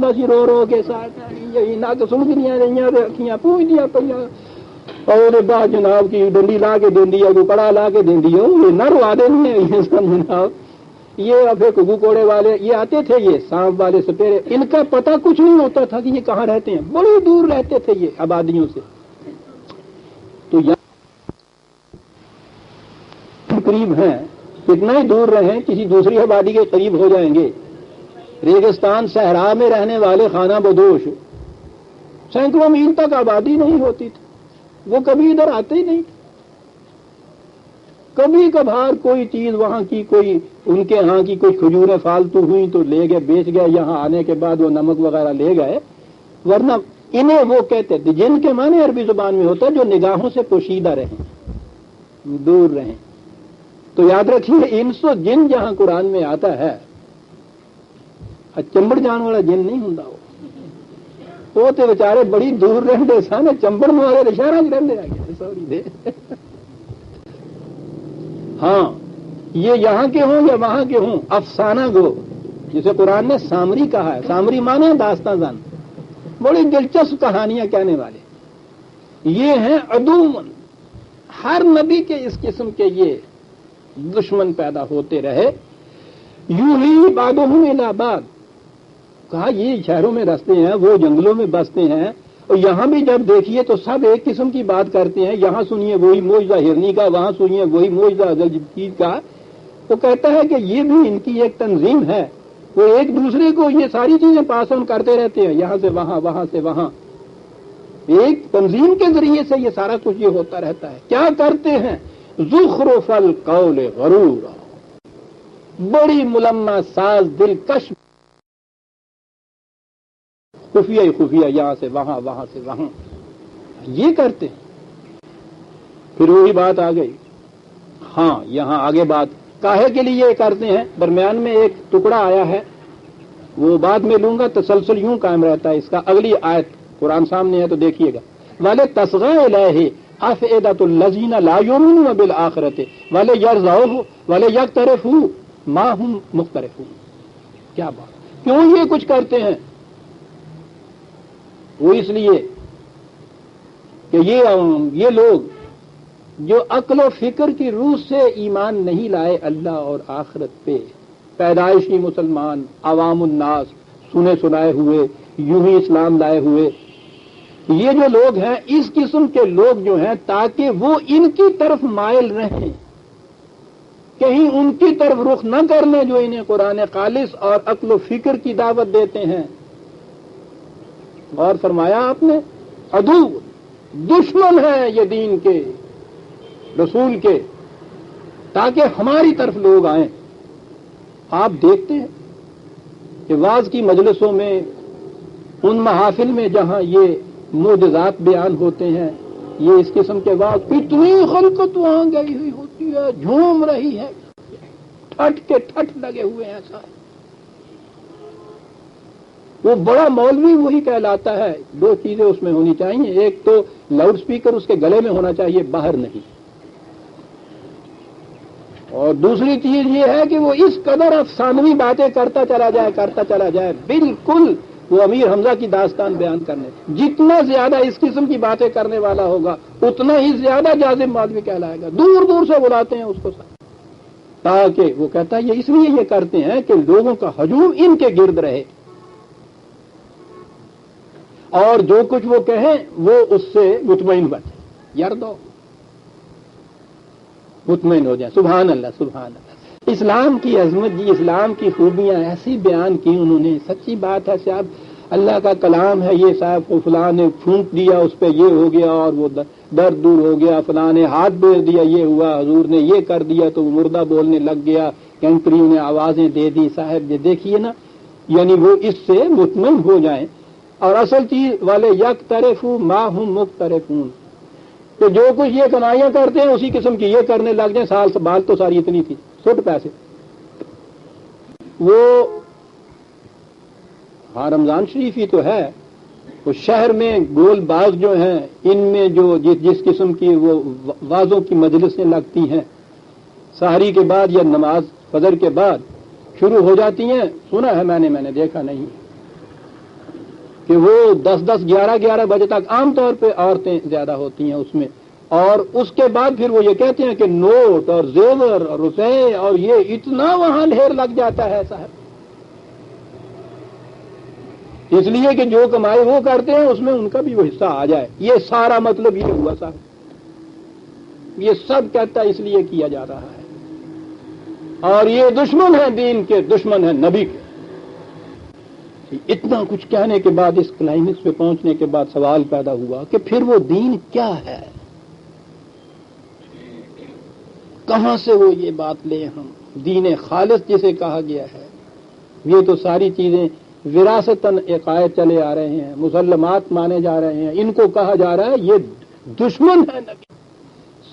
بس رو رو کے ساتھ یہی نہ تو سن دیا رہی اکھیاں پوچھ دیا پہ اور بعد جناب کی ڈنڈی لا کے دیں دیا کو کڑا لا کے دیں دیا یہ نہ روا دیں یہ سب جناب یہ اب کگو کوڑے والے یہ آتے تھے یہ سانپ والے سپیرے ان کا پتہ کچھ نہیں ہوتا تھا کہ یہ کہاں رہتے ہیں بڑی دور رہتے تھے یہ آبادیوں سے تو یہاں قریب ہیں کتنا ہی دور رہیں کسی دوسری آبادی کے قریب ہو جائیں گے ریگستان صحرا میں رہنے والے خانہ بدوش سینکڑوں میل تک آبادی نہیں ہوتی تھی وہ کبھی ادھر آتے ہی نہیں تھے کبھی کبھار کوئی چیز وہاں کی کوئی ان کے ہاں کی کوئی کھجوریں فالتو ہوئی تو لے گئے بیچ گئے یہاں آنے کے بعد وہ نمک وغیرہ لے گئے ورنہ انہیں وہ کہتے تھے جن کے معنی عربی زبان میں ہوتا ہے جو نگاہوں سے پوشیدہ رہیں دور رہیں تو یاد رکھیے انس و جن جہاں قرآن میں آتا ہے چمبڑ جان والا جن نہیں ہوں وہ تو بیچارے بڑی دور رہتے سن چمبڑ والے شہر رہتے آ گئے سوری دے ہاں یہ یہاں کے ہوں یا وہاں کے ہوں افسانہ گو جسے قرآن نے سامری کہا ہے سامری مانے داستان زن بڑی دلچسپ کہانیاں کہنے والے یہ ہیں عدومن ہر نبی کے اس قسم کے یہ دشمن پیدا ہوتے رہے یوں ہی بعضهم الی بعض کہا یہ شہروں میں رستے ہیں وہ جنگلوں میں بستے ہیں اور یہاں بھی جب دیکھیے تو سب ایک قسم کی بات کرتے ہیں یہاں سنیے وہی معجزہ ہرنی کا وہاں سنیے وہی معجزہ چیز کا وہ کہتا ہے کہ یہ بھی ان کی ایک تنظیم ہے وہ ایک دوسرے کو یہ ساری چیزیں پاس آن کرتے رہتے ہیں یہاں سے وہاں وہاں سے وہاں ایک تنظیم کے ذریعے سے یہ سارا کچھ یہ ہوتا رہتا ہے کیا کرتے ہیں زخرف القول غرورا بڑی ملمہ ساز دلکش خفیہ خفیہ یہاں سے وہاں وہاں سے وہاں یہ کرتے ہیں پھر وہی بات آ گئی ہاں یہاں آگے بات کاہے کے لیے یہ کرتے ہیں درمیان میں ایک ٹکڑا آیا ہے وہ بعد میں لوں گا تسلسل یوں قائم رہتا ہے اس کا اگلی آیت قرآن سامنے ہے تو دیکھیے گا والے تصغى الیہ افئدۃ الذین لا یؤمنون بالآخرۃ والے یرضوا والے یقترفوا ما هم مقترفون کیا بات کیوں یہ کچھ کرتے ہیں وہ اس لیے کہ یہ لوگ جو عقل و فکر کی روح سے ایمان نہیں لائے اللہ اور آخرت پہ پیدائشی مسلمان عوام الناس سنے سنائے ہوئے یوں ہی اسلام لائے ہوئے یہ جو لوگ ہیں اس قسم کے لوگ جو ہیں تاکہ وہ ان کی طرف مائل رہیں کہیں ان کی طرف رخ نہ کر لیں جو انہیں قرآن خالص اور عقل و فکر کی دعوت دیتے ہیں غور فرمایا آپ نے عدو دشمن ہے یہ دین کے رسول کے تاکہ ہماری طرف لوگ آئیں آپ دیکھتے ہیں کہ واعظ کی مجلسوں میں ان محافل میں جہاں یہ معجزات بیان ہوتے ہیں یہ اس قسم کے واعظ کتنی خلقت وہاں گئی ہوئی ہوتی ہے جھوم رہی ہے ٹھٹ کے ٹھٹ لگے ہوئے ہیں سارے وہ بڑا مولوی وہی کہلاتا ہے دو چیزیں اس میں ہونی چاہیے ایک تو لاؤڈ سپیکر اس کے گلے میں ہونا چاہیے باہر نہیں اور دوسری چیز یہ ہے کہ وہ اس قدر افسانوی باتیں کرتا چلا جائے بالکل وہ امیر حمزہ کی داستان بیان کرنے جتنا زیادہ اس قسم کی باتیں کرنے والا ہوگا اتنا ہی زیادہ جازم مولوی کہلائے گا دور دور سے بلاتے ہیں اس کو تاکہ وہ کہتا ہے یہ اس لیے یہ کرتے ہیں کہ لوگوں کا ہجوم ان کے گرد رہے اور جو کچھ وہ کہیں وہ اس سے مطمئن بچے یار دو مطمئن ہو جائیں سبحان اللہ سبحان اللہ اسلام کی عظمت جی اسلام کی خوبیاں ایسی بیان کی انہوں نے سچی بات ہے صاحب اللہ کا کلام ہے یہ صاحب کو فلاں نے پھونک دیا اس پہ یہ ہو گیا اور وہ درد دور ہو گیا فلاں نے ہاتھ بھیج دیا یہ ہوا حضور نے یہ کر دیا تو وہ مردہ بولنے لگ گیا کینکریوں نے آوازیں دے دی صاحب یہ دیکھیے نا یعنی وہ اس سے مطمئن ہو جائیں اور اصل چیز والے یقترفوا ما هم مقترفون کہ جو کچھ یہ کمائیاں کرتے ہیں اسی قسم کی یہ کرنے لگ جائیں سال بال تو ساری اتنی تھی سٹ پیسے وہ ہاں رمضان شریف ہی تو ہے وہ شہر میں گول باغ جو ہیں ان میں جو جس قسم کی وہ وعظوں کی مجلسیں لگتی ہیں سحری کے بعد یا نماز فجر کے بعد شروع ہو جاتی ہیں سنا ہے میں نے دیکھا نہیں کہ وہ 10-10, 11-11 بجے تک عام طور پہ عورتیں زیادہ ہوتی ہیں اس میں، اور اس کے بعد پھر وہ یہ کہتے ہیں کہ نوٹ اور زیور اور روپے اور یہ اتنا وہاں ڈھیر لگ جاتا ہے صاحب، اس لیے کہ جو کمائی وہ کرتے ہیں اس میں ان کا بھی وہ حصہ آ جائے. یہ سارا مطلب یہ ہوا صاحب، یہ سب کہتا اس لیے کیا جا رہا ہے. اور یہ دشمن ہیں دین کے، دشمن ہیں نبی کے. اتنا کچھ کہنے کے بعد، اس کلائمیکس پہ پہنچنے کے بعد سوال پیدا ہوا کہ پھر وہ دین کیا ہے؟ کہاں سے وہ یہ بات لیں ہم؟ دین خالص جسے کہا گیا ہے، یہ تو ساری چیزیں وراثتاً عقائد چلے آ رہے ہیں، مسلمات مانے جا رہے ہیں، ان کو کہا جا رہا ہے یہ دشمن ہے نبی.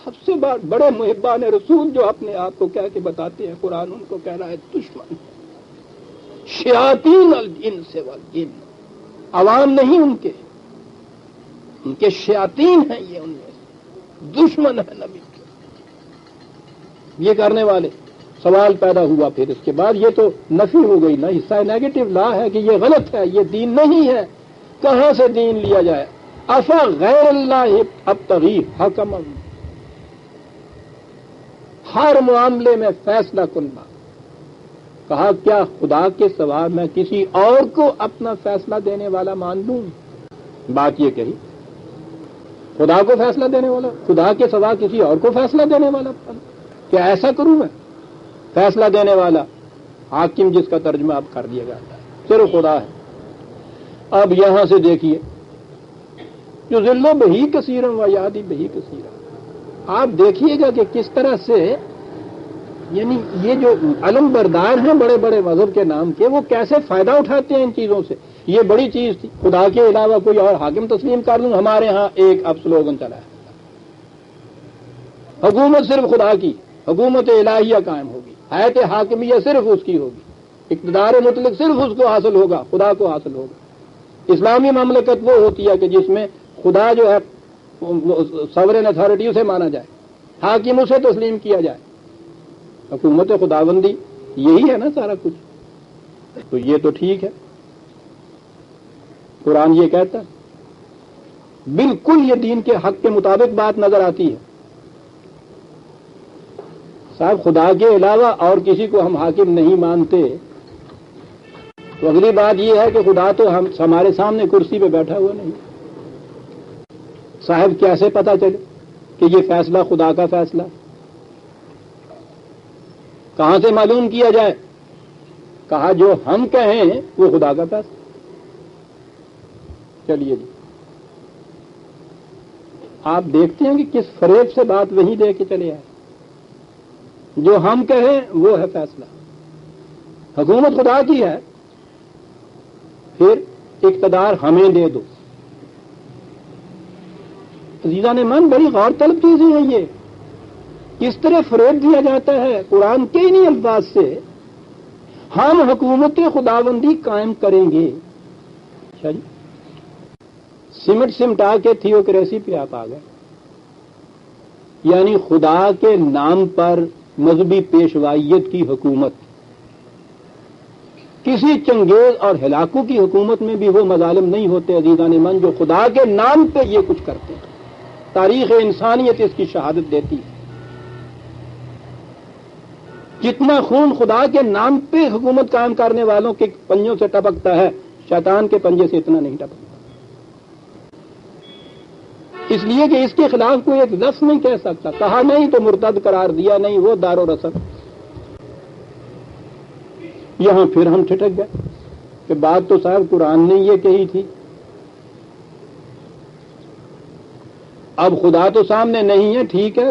سب سے بڑے محبان رسول جو اپنے آپ کو کہہ کے بتاتے ہیں، قرآن ان کو کہہ رہا ہے دشمن. شیاطین الجنس والجن، عوام نہیں ان کے شیاطین ہیں یہ، ان میں سے دشمن ہے نبی کے. یہ کرنے والے سوال پیدا ہوا. پھر اس کے بعد یہ تو نفی ہو گئی نا، حصہ نیگیٹو لا ہے کہ یہ غلط ہے، یہ دین نہیں ہے. کہاں سے دین لیا جائے؟ افا غیر اللہ ابتغی حکما، ہر معاملے میں فیصلہ کن بات. کہا کیا خدا کے سوا میں کسی اور کو اپنا فیصلہ دینے والا مان لوں؟ بات یہ کہی، خدا کو فیصلہ دینے والا، خدا کے سوا کسی اور کو فیصلہ دینے والا، کیا ایسا کروں میں؟ فیصلہ دینے والا حاکم، جس کا ترجمہ اب کر دیا جاتا ہے، صرف خدا ہے. اب یہاں سے دیکھیے، جو ذلو بہی کثیرم و یادی بہی کثیرم، آپ دیکھیے گا کہ کس طرح سے، یعنی یہ جو علم بردار ہیں بڑے بڑے مذہب کے نام کے، وہ کیسے فائدہ اٹھاتے ہیں ان چیزوں سے. یہ بڑی چیز تھی، خدا کے علاوہ کوئی اور حاکم تسلیم کر لوں. ہمارے ہاں ایک اب سلوگن چلا ہے، حکومت صرف خدا کی، حکومت الہیہ قائم ہوگی، حیات حاکمیہ صرف اس کی ہوگی، اقتدار مطلق صرف اس کو حاصل ہوگا، خدا کو حاصل ہوگا. اسلامی مملکت وہ ہوتی ہے کہ جس میں خدا جو ہے سورین اتھارٹی اسے مانا جائے، حاکم اسے تسلیم کیا جائے. حکومت خداوندی یہی ہے نا سارا کچھ. تو یہ تو ٹھیک ہے، قرآن یہ کہتا ہے، بالکل یہ دین کے حق کے مطابق بات نظر آتی ہے. صاحب خدا کے علاوہ اور کسی کو ہم حاکم نہیں مانتے، تو اگلی بات یہ ہے کہ خدا تو ہمارے سامنے کرسی پہ بیٹھا ہوا نہیں. صاحب کیسے پتا چلے کہ یہ فیصلہ خدا کا فیصلہ؟ کہاں سے معلوم کیا جائے؟ کہا جو ہم کہیں وہ خدا کا فیصلہ. چلیے جی، آپ دیکھتے ہیں کہ کس فریب سے بات وہیں دے کے چلے آئے. جو ہم کہیں وہ ہے فیصلہ. حکومت خدا کی ہے، پھر اقتدار ہمیں دے دو. عزیزان من، بڑی غور طلب چیزیں ہیں یہ. کس طرح فریب دیا جاتا ہے قرآن کے انہی الفاظ سے، ہم حکومت خداوندی قائم کریں گے. اچھا جی، سمٹ سمٹا کے تھیوکریسی پہ آپ آ گئے. یعنی خدا کے نام پر مذہبی پیشوائیت کی حکومت. کسی چنگیز اور ہلاکو کی حکومت میں بھی وہ مظالم نہیں ہوتے عزیزان من جو خدا کے نام پہ یہ کچھ کرتے ہیں. تاریخ انسانیت اس کی شہادت دیتی ہے. جتنا خون خدا کے نام پہ حکومت قائم کرنے والوں کے پنجوں سے ٹپکتا ہے، شیطان کے پنجے سے اتنا نہیں ٹپکتا. اس لیے کہ اس کے خلاف کوئی ایک لفظ نہیں کہہ سکتا. کہا نہیں تو مرتد قرار دیا نہیں، وہ دار و رسم. یہاں پھر ہم ٹھٹک گئے کہ بات تو صاحب قرآن نے یہ کہی تھی. اب خدا تو سامنے نہیں ہے، ٹھیک ہے،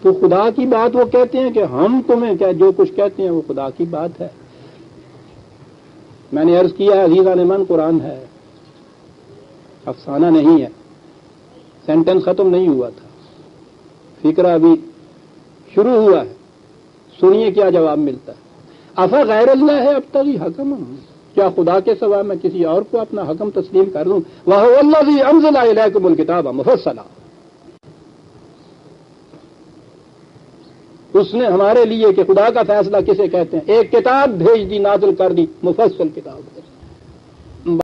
تو خدا کی بات وہ کہتے ہیں کہ ہم تمہیں کیا جو کچھ کہتے ہیں وہ خدا کی بات ہے. میں نے عرض کیا عزیزان من، قرآن ہے، افسانہ نہیں ہے. سینٹنس ختم نہیں ہوا تھا، فکرہ ابھی شروع ہوا ہے. سنیے کیا جواب ملتا ہے. افا غیر اللہ ہے اب تک حکم، کیا خدا کے سوا میں کسی اور کو اپنا حکم تسلیم کر دوں؟ وَهُوَ الَّذِي أَنزَلَ إِلَيْكُمُ الْكِتَابَ مُفَصَّلًا، اس نے ہمارے لیے کہ خدا کا فیصلہ کسے کہتے ہیں، ایک کتاب بھیج دی، نازل کر دی، مفصل کتاب ہے.